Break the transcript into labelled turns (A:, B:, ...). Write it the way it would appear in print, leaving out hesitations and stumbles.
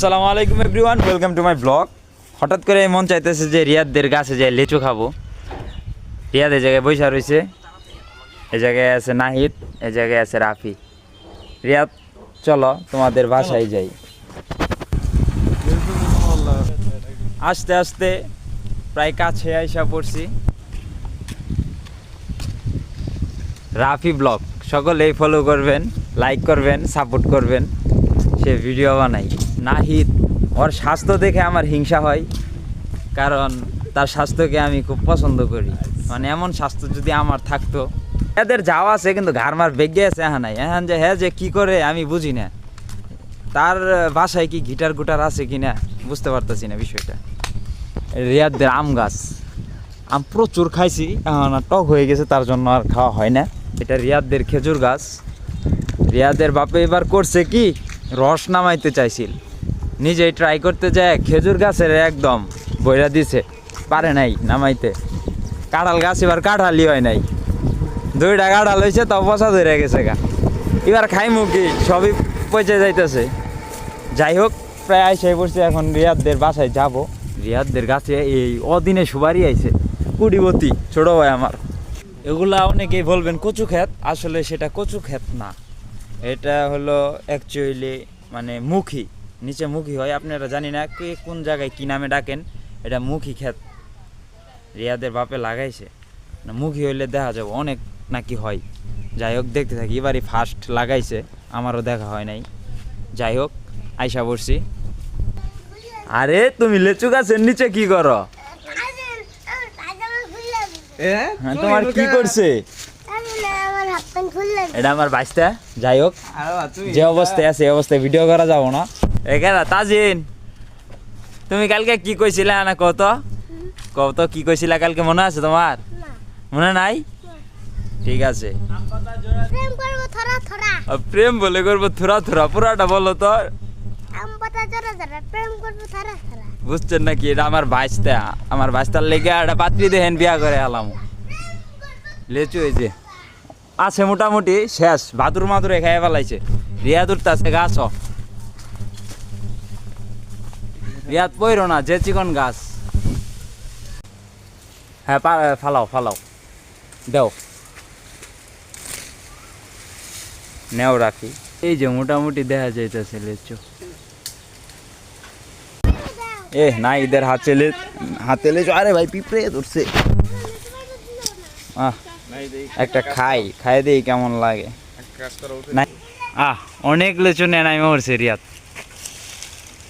A: আসসালামু আলাইকুম everyone, welcome to my blog. হঠাৎ করে মন চাইতেছে যে রিয়াদদের গাছে যাই লিচু খাবো। রিয়াদ এই জায়গায় বৈশা রয়েছে, এই জায়গায় আছে নাহিদ, এই জায়গায় আছে রাফি। রিয়াদ চলো তোমাদের বাসায় যাই। আস্তে আস্তে প্রায় কাছে আইসা পড়ছি। রাফি ব্লগ সকলেই ফলো করবেন, লাইক করবেন, সাপোর্ট করবেন। সে ভিডিও বানাই। নাহিদ, ওর স্বাস্থ্য দেখে আমার হিংসা হয়, কারণ তার স্বাস্থ্যকে আমি খুব পছন্দ করি। মানে এমন স্বাস্থ্য যদি আমার থাকতো। এদের যাওয়া আছে কিন্তু ঘাড়মার বেগে আছে, হ্যাঁ নাই এখন যে হ্যাঁ যে কী করে আমি বুঝি না। তার বাসায় কি গিটার গুটার আছে কি না বুঝতে পারতেছি না বিষয়টা। রিয়াদদের আম গাছ, আম প্রচুর খাইছি, এখন টক হয়ে গেছে, তার জন্য আর খাওয়া হয় না। এটা রিয়াদদের খেজুর গাছ। রিয়াদের বাপে এবার করছে কি, রস নামাইতে চাইছিল, নিজেই ট্রাই করতে যায় খেজুর গাছের একদম বইরা দিছে, পারে নাই নামাইতে। কাঁঠাল গাছ এবার কাঁঠালই হয় নাই, দুইটা কাঁঠাল হয়েছে তাও পচা ধরে গেছে গা। এবার খাইমু কি, সবই পচে যাইতেছে। যাই হোক, প্রায় আইসাই পড়ছে, এখন রিয়াদদের বাসায় যাব। রিয়াদদের গাছে এই অদিনে সুবারি আইছে, কুড়িবতী ছোট ভাই আমার। এগুলা অনেকেই বলবেন কচু ক্ষেত, আসলে সেটা কচু ক্ষেত না, এটা হলো অ্যাকচুয়ালি মানে মুখী, নিচে মুখী হয়। আপনারা জানি না কে কোন জায়গায় কী নামে ডাকেন, এটা মুখী ক্ষেত রিয়াদের বাপে লাগাইছে না। মুখী হইলে দেখা যাবে অনেক নাকি হয়। যাই হোক, দেখতে থাকি, এবারই ফার্স্ট লাগাইছে, আমারও দেখা হয় নাই। যাই হোক, আইসা পড়ছি। আরে তুমি লেচু গাছের নিচে কি করো? তোমার কি করছে? এটা আমার বাইশটা। যাই হোক, যে অবস্থায় আছে এই অবস্থায় ভিডিও করা যাবো না। এখানে তাজিন, তুমি কালকে কি কইছিলা না কত কি কইছিলা কালকে, মনে আছে তোমার? মনে নাই? ঠিক আছে, প্রেম বলে করবো থোড়া থোড়া, পুরাটা বলো তো। বুঝছেন নাকি? এটা আমার বাইশটা, আমার বাইশটার লেগে একটা পাত্রী দেখেন বিয়া করে এলাম। লেচু এই যে আছে মোটামুটি শেষ, ভাদুর মাদুরে খাইয়ে ফেলাইছে। রিয়াদ উঠতেছে গাছ, রিয়াদ পইরো না, যে চিকন গাছ। হ্যাঁ ফালাও ফালাও, দেও নেও রাখি। এই যে মোটামুটি দেখা যাইতেছে লেচু। না ইদের হাতে লেচু। আরে ভাই পিঁপড়ে ধরছে। একটা খাই দেই কেমন লাগে। অনেক লেচু নেয়, আমি মরছে রিয়াদ।